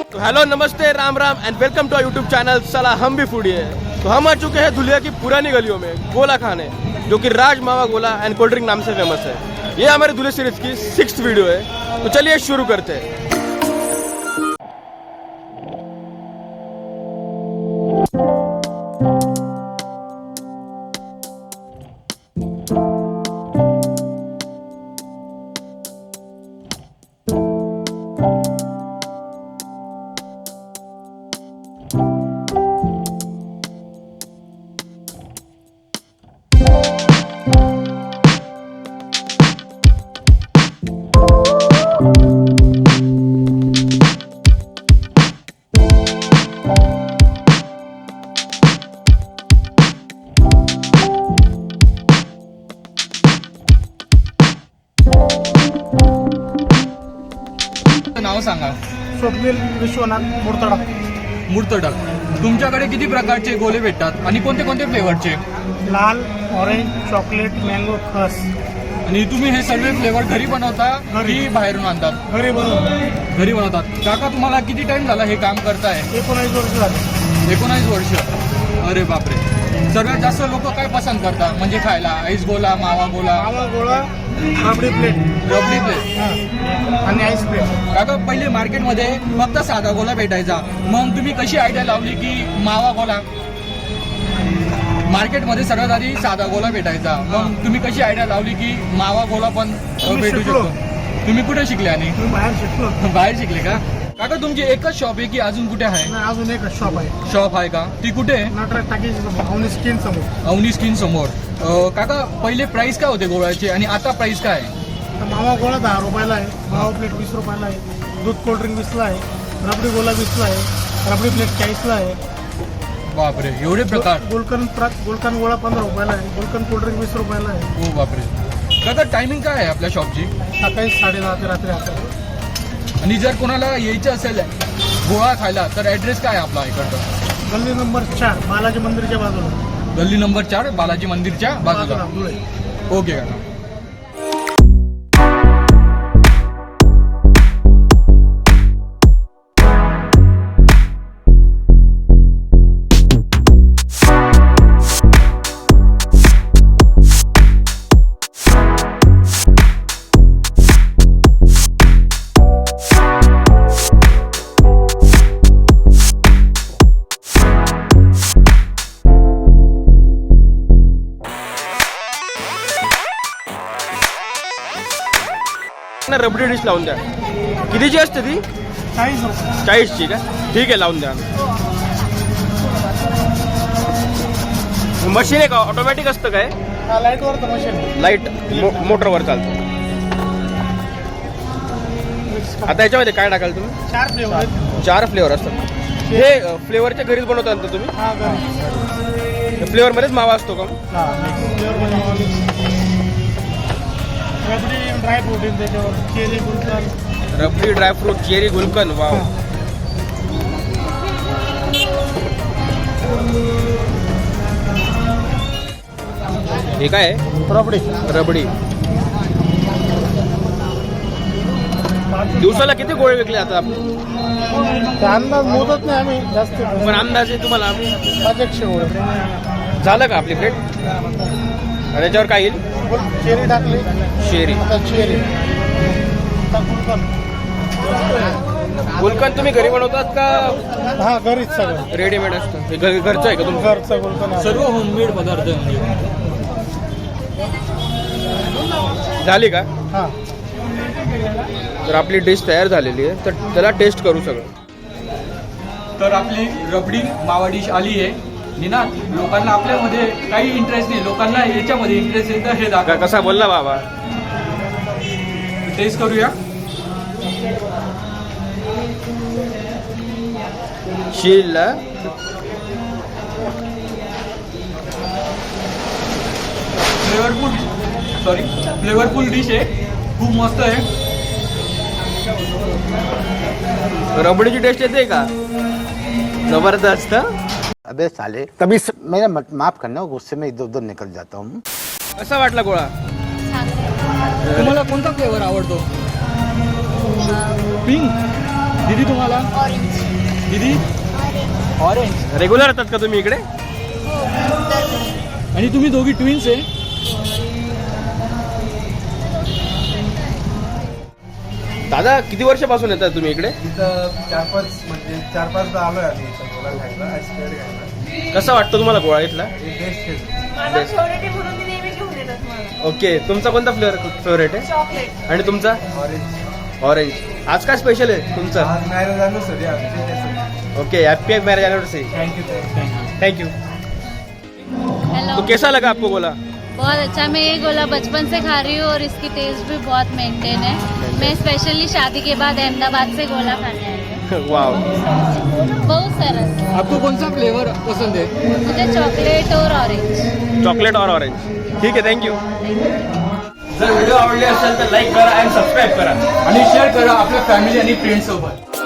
तो हेलो नमस्ते Ram Ram and welcome to our YouTube channel साला हम भी फूडी है। तो हम आ चुके हैं धुलिया की पुरानी गलियों में गोला खाने, जो कि राज मावा गोला एंड कोल्ड ड्रिंक नाम से फेमस है। ये हमारे धुलिया सीरीज की 6th वीडियो है। तो चलिए शुरू करते हैं। नाव सांगा. स्वप्नील विश्वनाथ मुर्तडा. मुर्तडा. तुमच्याकडे किती प्रकारचे गोले भेटतात आणि कोणते कोणते फ्लेवरचे? लाल, ऑरेंज, चॉकलेट, मँगो, खस. आणि तुम्ही हे सर्व फ्लेवर घरी बनवता घरी. की बाहेरून आणतात? घरी बनवून घरी बनवतात. काका तुम्हाला किती टाइम झाला हे काम करताय? 19 वर्ष झाले. 19 वर्ष. अरे बापरे. सर्वात जास्त लोक काय पसंत करतात म्हणजे खायला? आईस गोला, मावा गोला, मावा गोळा, रबडी प्लेट, रबडी प्लेट आणि आईस प्लेट. काका पहिले मार्केटमध्ये फक्त साधा गोला भेटायचा, मग तुम्ही कशी आयडिया लावली की मावा गोला? मार्केटमध्ये सर्वात आधी साधा गोला भेटायचा, मग तुम्ही कशी आयडिया लावली की मावा गोला पण भेटू शिकलो. शकतो? तुम्ही कुठे शिकले? आणि मी बाहेर शिकलो. बाहेर शिकले का? काका तुमची एकच शॉप आहे की अजून कुठे आहे? नाही, अजून एक शॉप आहे. शॉप आहे का? ती कुठे आहे? नटराज टाकीच्या समोर, अवनी स्किन समोर. अवनी स्किन समोर. काका पहिले प्राइस काय होते गोळ्याचे आणि आता प्राइस काय आहे? तर मावा गोळा 10 रुपयाला आहे, मावा प्लेट 20 रुपयाला आहे, दूध कोल्ड ड्रिंक 20ला आहे, रबडी गोला 20ला आहे, रबडी प्लेट 40ला आहे. बापरे, एवढे प्रकार. गुलकंद गोळा 15 रुपयाला आहे, गुलकंद कोल्ड ड्रिंक 20 रुपयाला आहे. हो बापरे. काका टायमिंग काय आहे आपल्या शॉपची? सकाळी 10:30 ते रात्री 11. आणि जर कोणाला यायचं असेल गोळा खायला तर ॲड्रेस काय आहे आपला इकडचा? गल्ली नंबर 4 बालाजी मंदिरच्या बाजूला. गल्ली नंबर 4 बालाजी मंदिरच्या बाजूला. धुळे. ओके काका. रबडी डिश लावून द्या. कितीची असते ती? 40 रुपये. 40ची का? ठीक आहे, लावून द्या. मशीन आहे का? ऑटोमॅटिक असतं काय? हा, लाईटवर मशीन. लाईट मोटरवर चालतं. आता याच्यामध्ये काय टाकाल तुम्ही? 4 फ्लेवर आहेत. 4 फ्लेवर असतात. हे फ्लेवरच्या घरीच बनवता ना तुम्ही? हा, घरी. फ्लेवरमध्येच मावा असतो का? हा, फ्लेवर बनवून रबडी ड्राय प्रोटीन त्याच्यावर, चेरी, गुलकंद. रबडी, ड्रायफ्रूट, चेरी, गुलकंद. वाव. हे काय आहे? रबडी. रबडी. दिवसाला किती गोळे विकले जातात आपले? त्या अंदाज मोजत नाही आम्ही जास्त, पण अंदाजे तुम्हाला 500 गोळे. झालं का आपली प्लेट? आणि त्याच्यावर काय येईल? चेरी टाकली. शेरी. आता चेरी. आता गुलकंद. गुलकंद तुम्ही घरी बनवतात का हा, घरीच सगळं रेडीमेड असतं? हे घरचं आहे का तुमचं? घरचं गुलकंद. सर्व होममेड पदार्थ म्हणजे. झाली का? हा. तर आपली डिश तयार झालेली आहे, तर त्याला टेस्ट करू सगळं. तर आपली रबडी मावा डिश आली आहे. निनाद, लोकांना आपल्यामध्ये काही इंटरेस्ट नाही, लोकांना याच्यामध्ये इंटरेस्ट आहे, तर हे दाखवा. कसा बोलला बाबा? टेस्ट करूया. शीलला फ्लेवरफुल डिश आहे, खूप मस्त आहे. रबडीची टेस्ट येते का? जबरदस्त. अबे साले कभी मेरा माफ करना, गुस्से में इधर उधर निकल जाता हूँ. कसा वाटला गोळा? तुम्हाला कोणता फ्लेवर आवडतो? पिंक. दीदी तुम्हाला ऑरेंज दीदी ऑरेंज. रेग्युलर येतात का तुम्ही इकडे? आणि तुम्ही दोघी ट्विन्स आहे. दादा किती वर्षापासून येतात तुम्ही इकडे? इथं 4-5 आलोय आम्ही इथं गोळा खायला, आईस्क्रीम खायला. कसा वाटतो तुम्हाला गोळा इथला? हे बेस्ट आहे. माझा फेवरेट आहे म्हणून मी नेहमी घेऊन येतात मला. ओके, तुमचा कोणता फ्लेवर फेवरेट आहे? चॉकलेट. आणि तुमचा? ऑरेंज. ऑरेंज. आज काय स्पेशल आहे तुमचं? आज मॅरेज अॅनिव्हर्सरी आहे आमची, त्यासाठी. Okay, happy marriage anniversary. Thank you. Thank you. Hello, तो कैसा लगा आपको गोला? बहुत अच्छा. मैं ये गोला बचपन से खा रही हूँ और इसकी टेस्ट भी बहुत मेंटेन है. मैं स्पेशली शादी के बाद अहमदाबाद से गोला खाने आई हूँ. वाव. बहुत सरस. आपको कौन सा फ्लेवर पसंद है? मुझे चॉकलेट और ऑरेंज. चॉकलेट और ऑरेंज. ठीक आहे, थँक्यू. जर व्हिडिओ आवडले असेल तर लाईक करा आणि सबस्क्राईब करा. आणि शेअर करा आपल्या फॅमिली आणि फ्रेंड्स सोबत.